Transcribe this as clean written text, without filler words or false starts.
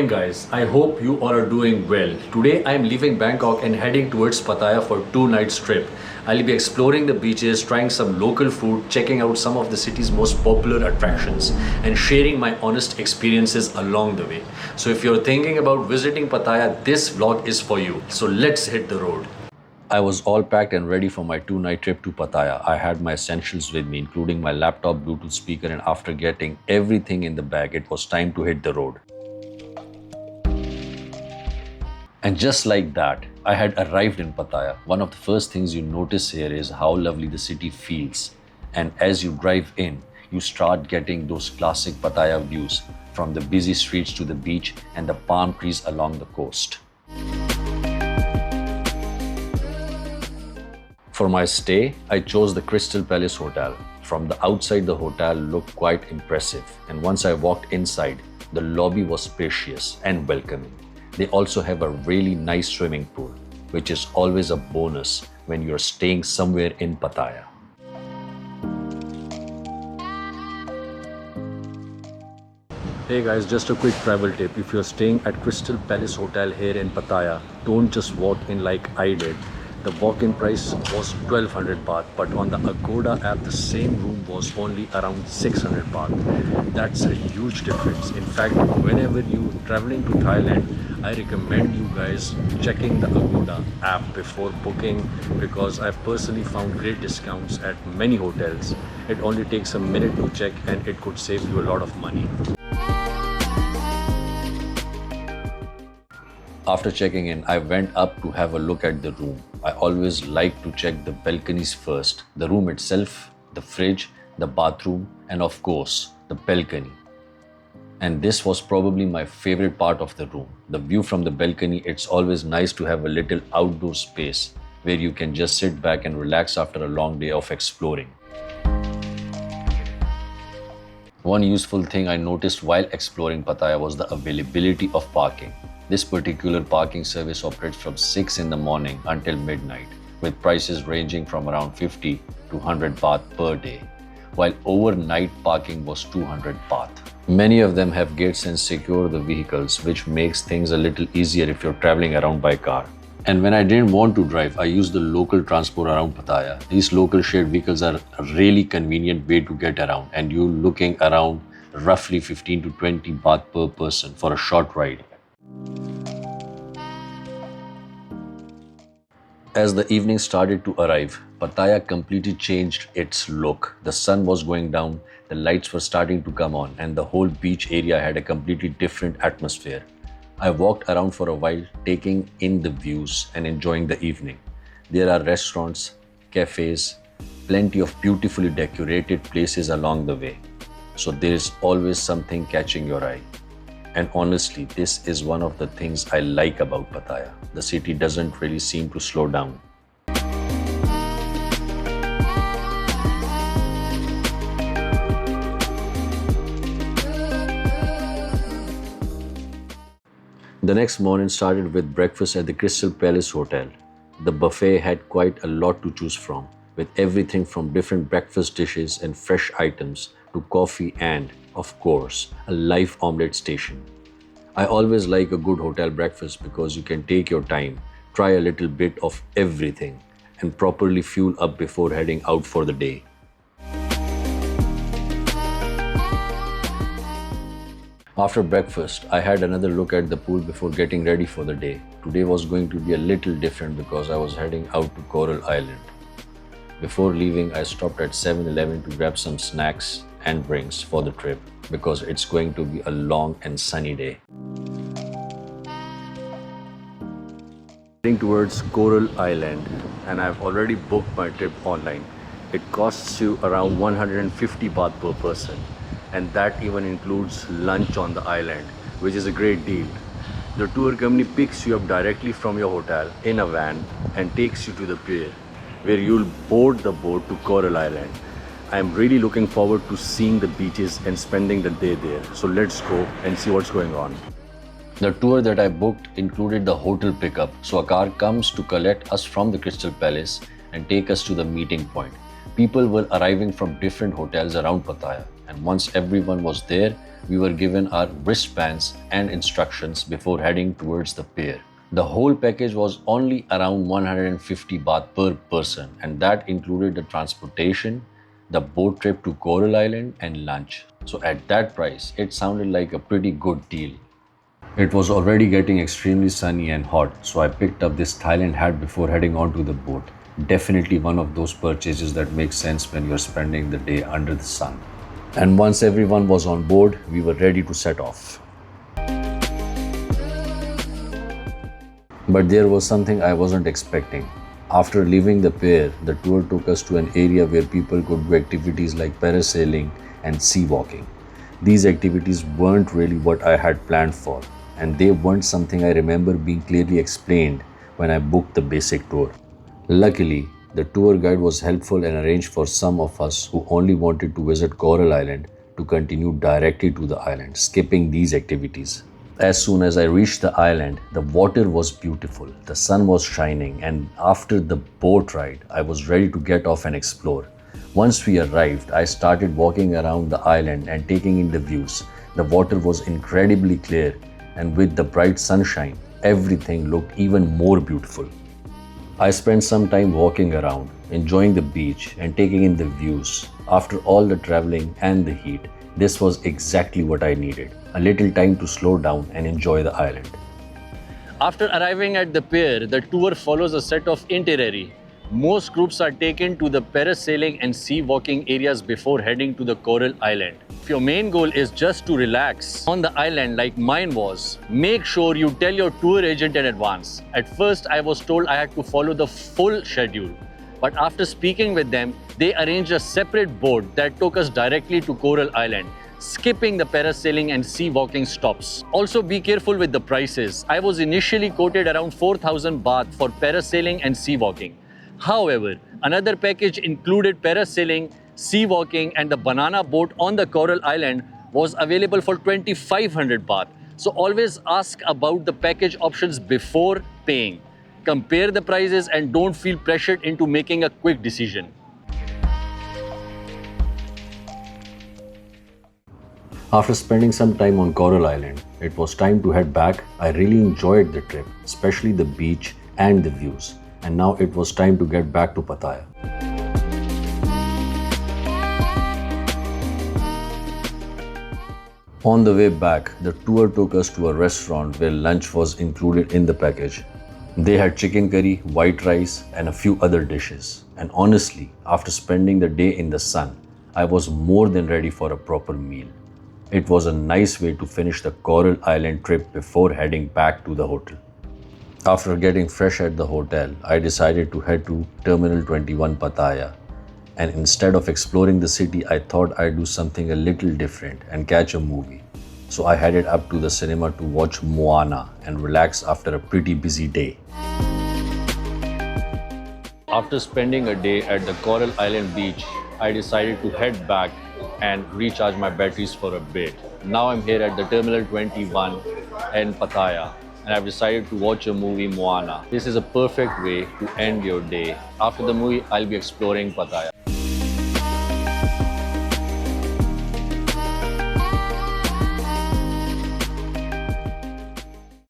morning guys, I hope you all are doing well. Today I am leaving Bangkok and heading towards Pattaya for 2 nights trip. I'll be exploring the beaches, trying some local food, checking out some of the city's most popular attractions and sharing my honest experiences along the way. So if you're thinking about visiting Pattaya, this vlog is for you. So let's hit the road. I was all packed and ready for my 2 night trip to Pattaya. I had my essentials with me, including my laptop, Bluetooth speaker, and after getting everything in the bag, it was time to hit the road. And just like that, I had arrived in Pattaya. One of the first things you notice here is how lovely the city feels. And as you drive in, you start getting those classic Pattaya views from the busy streets to the beach and the palm trees along the coast. For my stay, I chose the Crystal Palace Hotel. From the outside, the hotel looked quite impressive. And once I walked inside, the lobby was spacious and welcoming. They also have a really nice swimming pool, which is always a bonus when you're staying somewhere in Pattaya. Hey guys, just a quick travel tip. If you're staying at Crystal Palace Hotel here in Pattaya, don't just walk in like I did. The walk-in price was 1200 baht, but on the Agoda app, the same room was only around 600 baht. That's a huge difference. In fact, whenever you're traveling to Thailand, I recommend you guys checking the Agoda app before booking because I've personally found great discounts at many hotels. It only takes a minute to check and it could save you a lot of money. After checking in, I went up to have a look at the room. I always like to check the balconies first, the room itself, the fridge, the bathroom, and of course, the balcony. And this was probably my favorite part of the room. The view from the balcony, it's always nice to have a little outdoor space where you can just sit back and relax after a long day of exploring. One useful thing I noticed while exploring Pattaya was the availability of parking. This particular parking service operates from 6 in the morning until midnight, with prices ranging from around 50 to 100 baht per day, while overnight parking was 200 baht. Many of them have gates and secure the vehicles, which makes things a little easier if you're traveling around by car. And when I didn't want to drive, I used the local transport around Pattaya. These local shared vehicles are a really convenient way to get around, and you're looking around roughly 15 to 20 baht per person for a short ride. As the evening started to arrive, Pattaya completely changed its look. The sun was going down, the lights were starting to come on, and the whole beach area had a completely different atmosphere. I walked around for a while, taking in the views and enjoying the evening. There are restaurants, cafes, plenty of beautifully decorated places along the way. So there is always something catching your eye. And honestly, this is one of the things I like about Pattaya. The city doesn't really seem to slow down. The next morning started with breakfast at the Crystal Palace Hotel. The buffet had quite a lot to choose from, with everything from different breakfast dishes and fresh items to coffee and, of course, a live omelette station. I always like a good hotel breakfast because you can take your time, try a little bit of everything, and properly fuel up before heading out for the day. After breakfast, I had another look at the pool before getting ready for the day. Today was going to be a little different because I was heading out to Coral Island. Before leaving, I stopped at 7-Eleven to grab some snacks and drinks for the trip because it's going to be a long and sunny day. Heading towards Coral Island, and I've already booked my trip online. It costs you around 150 baht per person, and that even includes lunch on the island, which is a great deal. The tour company picks you up directly from your hotel in a van and takes you to the pier, where you'll board the boat to Coral Island. I'm really looking forward to seeing the beaches and spending the day there. So let's go and see what's going on. The tour that I booked included the hotel pickup. So a car comes to collect us from the Crystal Palace and take us to the meeting point. People were arriving from different hotels around Pattaya, and once everyone was there, we were given our wristbands and instructions before heading towards the pier. The whole package was only around 150 baht per person, and that included the transportation, the boat trip to Coral Island, and lunch. So at that price, it sounded like a pretty good deal. It was already getting extremely sunny and hot, so I picked up this Thailand hat before heading onto the boat. Definitely one of those purchases that makes sense when you're spending the day under the sun. And once everyone was on board, we were ready to set off. But there was something I wasn't expecting. After leaving the pier, the tour took us to an area where people could do activities like parasailing and sea walking. These activities weren't really what I had planned for, and they weren't something I remember being clearly explained when I booked the basic tour. Luckily, the tour guide was helpful and arranged for some of us who only wanted to visit Coral Island to continue directly to the island, skipping these activities. As soon as I reached the island, the water was beautiful, the sun was shining, and after the boat ride, I was ready to get off and explore. Once we arrived, I started walking around the island and taking in the views. The water was incredibly clear, and with the bright sunshine, everything looked even more beautiful. I spent some time walking around, enjoying the beach and taking in the views. After all the traveling and the heat, this was exactly what I needed. A little time to slow down and enjoy the island. After arriving at the pier, the tour follows a set of itinerary. Most groups are taken to the parasailing and sea walking areas before heading to the Coral Island. If your main goal is just to relax on the island like mine was, make sure you tell your tour agent in advance. At first, I was told I had to follow the full schedule. But after speaking with them, they arranged a separate boat that took us directly to Coral Island, skipping the parasailing and sea walking stops. Also be careful with the prices. I was initially quoted around 4,000 baht for parasailing and sea walking. However, another package included parasailing, sea walking, and the banana boat on the Coral Island was available for 2,500 baht. So always ask about the package options before paying. Compare the prices and don't feel pressured into making a quick decision. After spending some time on Coral Island, it was time to head back. I really enjoyed the trip, especially the beach and the views. And now it was time to get back to Pattaya. On the way back, the tour took us to a restaurant where lunch was included in the package. They had chicken curry, white rice, and a few other dishes. And honestly, after spending the day in the sun, I was more than ready for a proper meal. It was a nice way to finish the Coral Island trip before heading back to the hotel. After getting fresh at the hotel, I decided to head to Terminal 21 Pattaya. And instead of exploring the city, I thought I'd do something a little different and catch a movie. So I headed up to the cinema to watch Moana and relax after a pretty busy day. After spending a day at the Coral Island beach, I decided to head back and recharge my batteries for a bit. Now I'm here at the Terminal 21 in Pattaya, and I've decided to watch a movie, Moana. This is a perfect way to end your day. After the movie, I'll be exploring Pattaya.